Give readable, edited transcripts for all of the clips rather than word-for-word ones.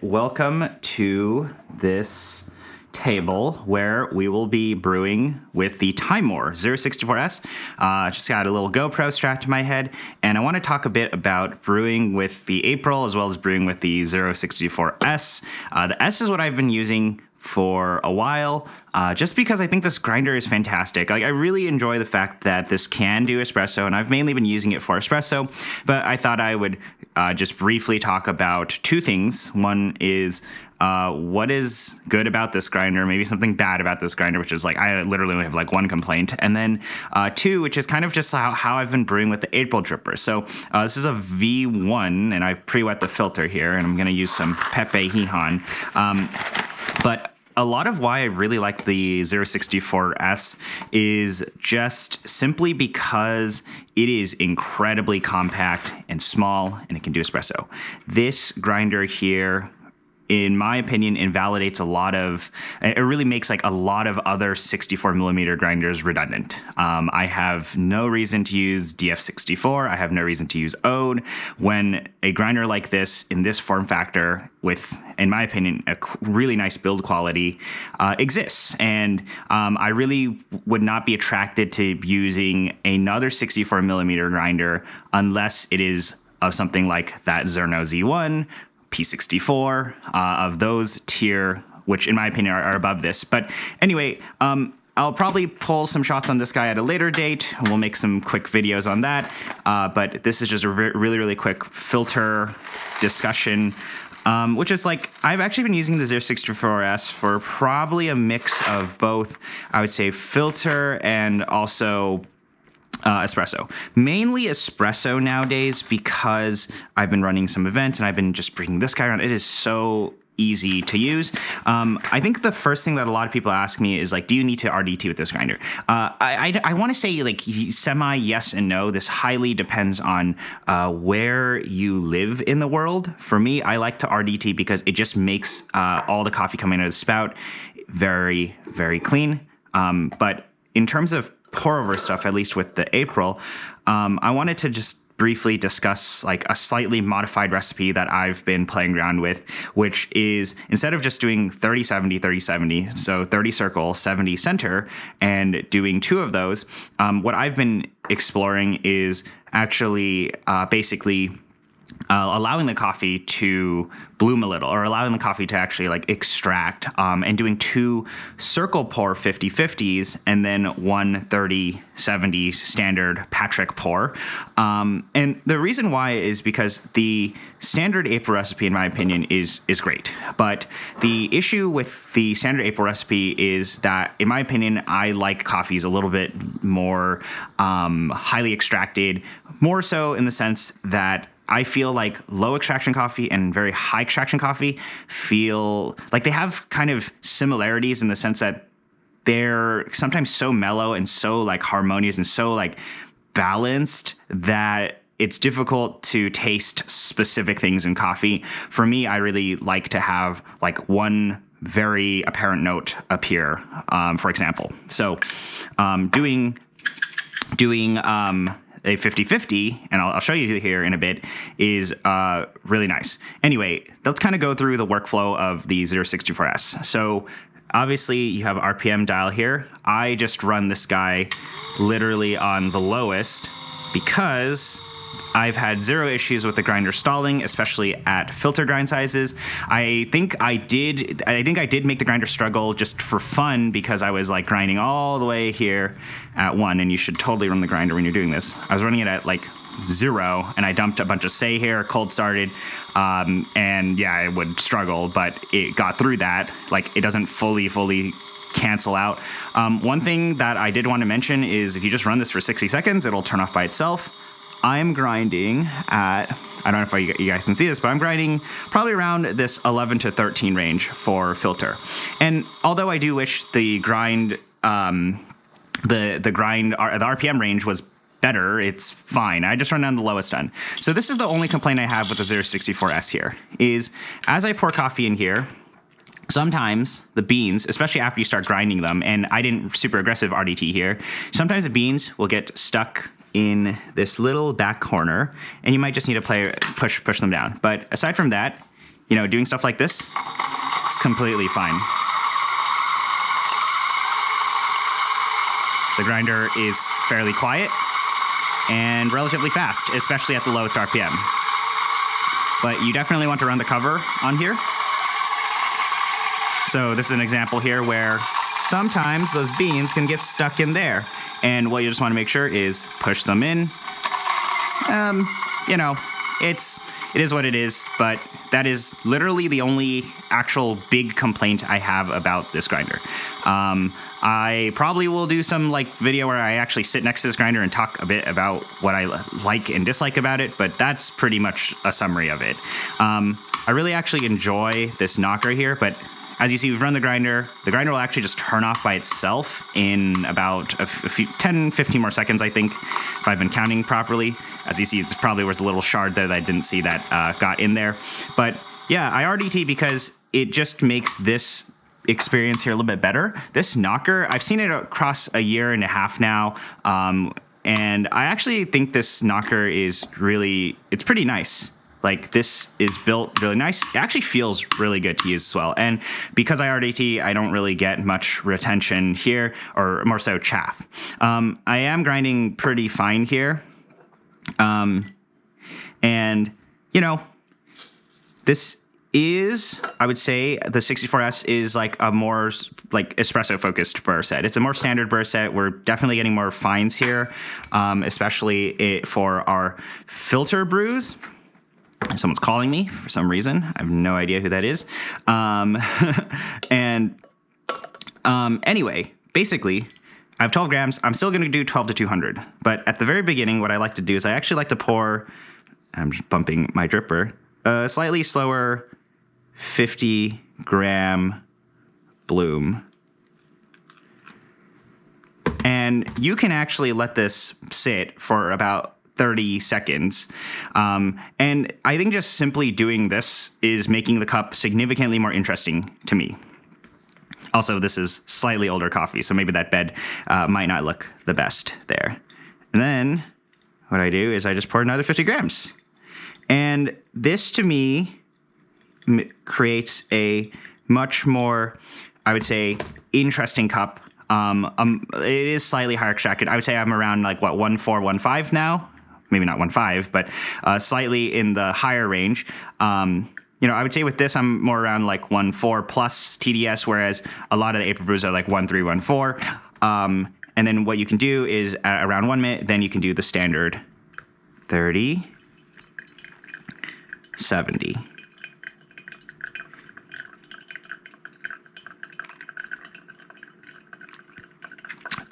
Welcome to this table where we will be brewing with the Timemore 064S. Just got a little GoPro strapped to my head, and I want to talk a bit about brewing with the April as well as brewing with the 064S. The S is what I've been using for a while, just because I think this grinder is fantastic. I really enjoy the fact that this can do espresso, and I've mainly been using it for espresso, but I thought I would just briefly talk about two things. One is what is good about this grinder, maybe something bad about this grinder, which is like I literally only have like one complaint, and then two, which is kind of just how I've been brewing with the April dripper. So this is a V1, and I've pre-wet the filter here, and I'm going to use some Pepe Hihan. But a lot of why I really like the 064S is just simply because it is incredibly compact and small, and it can do espresso. This grinder here, in my opinion, invalidates it really makes like a lot of other 64 millimeter grinders redundant. I have no reason to use DF64. I have no reason to use Ode when a grinder like this in this form factor with, in my opinion, a really nice build quality exists. And I really would not be attracted to using another 64 millimeter grinder unless it is of something like that Zerno Z1, P64, of those tier, which in my opinion are above this. But anyway, I'll probably pull some shots on this guy at a later date. We'll make some quick videos on that. But this is just a really quick filter discussion, which is like, I've actually been using the 064S for probably a mix of both, I would say, filter and also espresso. Mainly espresso nowadays because I've been running some events and I've been just bringing this guy around. It is so easy to use. I think the first thing that a lot of people ask me is like, do you need to RDT with this grinder? I want to say like semi yes and no. This highly depends on where you live in the world. For me, I like to RDT because it just makes all the coffee coming out of the spout very, very clean. But in terms of pour over stuff, at least with the April, I wanted to just briefly discuss like a slightly modified recipe that I've been playing around with, which is instead of just doing 30-70, so 30 circle, 70 center, and doing two of those, what I've been exploring is actually basically allowing the coffee to bloom a little, or allowing the coffee to actually like extract, and doing two circle pour 50-50s and then one 30-70 standard Patrik pour. And the reason why is because the standard April recipe, in my opinion, is great. But the issue with the standard April recipe is that, in my opinion, I like coffees a little bit more highly extracted, more so in the sense that I feel like low extraction coffee and very high extraction coffee feel like they have kind of similarities in the sense that they're sometimes so mellow and so like harmonious and so like balanced that it's difficult to taste specific things in coffee. For me, I really like to have like one very apparent note appear, for example. So doing a 50-50, and I'll show you here in a bit, is really nice. Anyway, let's kind of go through the workflow of the 064S. So obviously you have RPM dial here. I just run this guy literally on the lowest because I've had zero issues with the grinder stalling, especially at filter grind sizes. I think I did make the grinder struggle just for fun because I was like grinding all the way here at 1, and you should totally run the grinder when you're doing this. I was running it at like 0, and I dumped a bunch of say here, cold started, and yeah, it would struggle, but it got through that. Like, it doesn't fully cancel out. One thing that I did want to mention is if you just run this for 60 seconds, it'll turn off by itself. I'm grinding at, I don't know if you guys can see this, but I'm grinding probably around this 11 to 13 range for filter. And although I do wish the grind, the RPM range was better, it's fine. I just run down the lowest end. So this is the only complaint I have with the 064S here, is as I pour coffee in here, sometimes the beans, especially after you start grinding them, and I didn't super aggressive RDT here, sometimes the beans will get stuck in this little back corner, and you might just need to push them down. But aside from that, doing stuff like this, it's completely fine. The grinder is fairly quiet and relatively fast, especially at the lowest RPM. But you definitely want to run the cover on here. So this is an example here where sometimes those beans can get stuck in there. And what you just want to make sure is push them in. It is what it is, but that is literally the only actual big complaint I have about this grinder. I probably will do some video where I actually sit next to this grinder and talk a bit about what I like and dislike about it, but that's pretty much a summary of it. I really actually enjoy this knocker here, but as you see, we've run the grinder. The grinder will actually just turn off by itself in about 10, 15 more seconds, I think, if I've been counting properly. As you see, there probably was a little shard there that I didn't see that got in there. But yeah, I RDT because it just makes this experience here a little bit better. This knocker, I've seen it across a year and a half now. And I actually think this knocker is it's pretty nice. This is built really nice. It actually feels really good to use as well. And because I RDT, I don't really get much retention here, or more so chaff. I am grinding pretty fine here. This is, I would say, the 64S is a more espresso focused burr set. It's a more standard burr set. We're definitely getting more fines here, especially for our filter brews. Someone's calling me for some reason. I have no idea who that is. Anyway, basically, I have 12 grams. I'm still going to do 12 to 200. But at the very beginning, what I like to do is I actually like to pour, I'm just bumping my dripper, a slightly slower 50-gram bloom. And you can actually let this sit for about 30 seconds. And I think just simply doing this is making the cup significantly more interesting to me. Also, this is slightly older coffee, so maybe that bed might not look the best there. And then what I do is I just pour another 50 grams. And this, to me, creates a much more, I would say, interesting cup. It is slightly higher extracted. I would say I'm around 1.4, 1.5 now. Maybe not 1.5, but slightly in the higher range. I would say with this, I'm more around 1.4 plus TDS, whereas a lot of the April brews are 1.3, 1.4. And then what you can do is at around 1 minute, then you can do the standard 30, 70.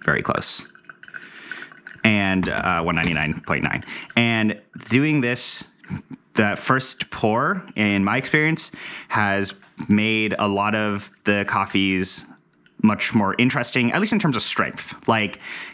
Very close. And 199.9. And doing this, the first pour, in my experience, has made a lot of the coffees much more interesting, at least in terms of strength.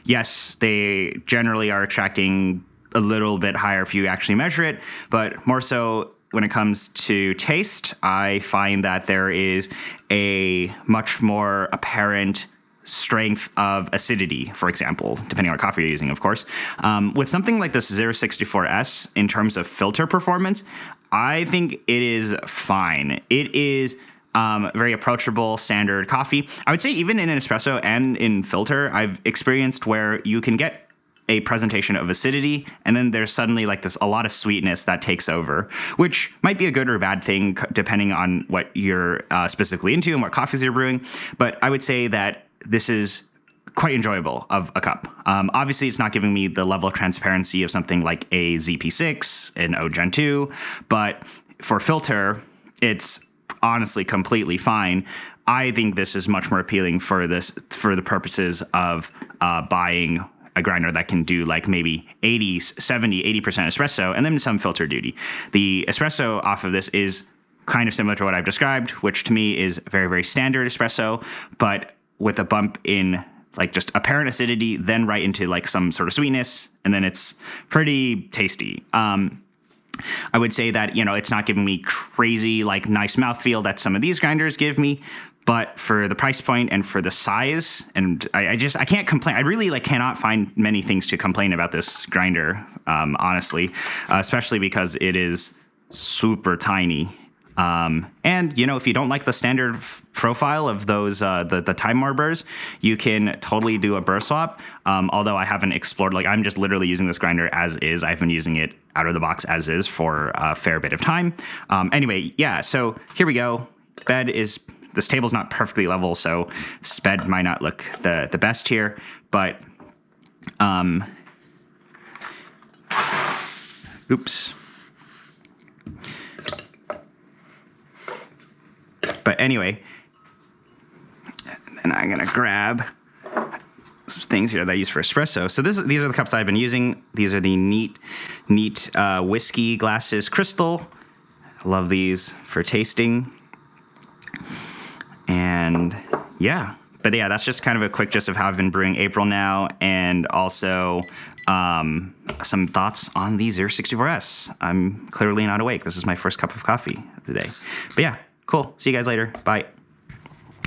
Yes, they generally are extracting a little bit higher if you actually measure it, but more so when it comes to taste, I find that there is a much more apparent strength of acidity, for example, depending on what coffee you're using, of course. With something like this 064S, in terms of filter performance, I think it is fine. It is very approachable, standard coffee. I would say even in an espresso and in filter, I've experienced where you can get a presentation of acidity, and then there's suddenly a lot of sweetness that takes over, which might be a good or bad thing depending on what you're specifically into and what coffees you're brewing. But I would say that this is quite enjoyable of a cup. Obviously, it's not giving me the level of transparency of something like a ZP6, an O Gen 2, but for filter, it's honestly completely fine. I think this is much more appealing for the purposes of buying a grinder that can do maybe 80, 70, 80% espresso, and then some filter duty. The espresso off of this is kind of similar to what I've described, which to me is very, very standard espresso, but with a bump in just apparent acidity, then right into some sort of sweetness, and then it's pretty tasty. I would say that, it's not giving me crazy, nice mouthfeel that some of these grinders give me, but for the price point and for the size, and I can't complain. I really cannot find many things to complain about this grinder, honestly, especially because it is super tiny. And, you know, if you don't like the standard profile of those, the Timemore burrs, you can totally do a burr swap. Although I haven't explored, like, I'm just literally using this grinder as is. I've been using it out of the box as is for a fair bit of time. Anyway, yeah, so here we go. This table's not perfectly level, so this bed might not look the best here, but, oops. But anyway, and I'm gonna grab some things here that I use for espresso. So these are the cups I've been using. These are the neat whiskey glasses crystal. I love these for tasting. And yeah, but yeah, that's just kind of a quick gist of how I've been brewing April now, and also some thoughts on the 064S. I'm clearly not awake. This is my first cup of coffee of the day. But yeah, cool. See you guys later. Bye.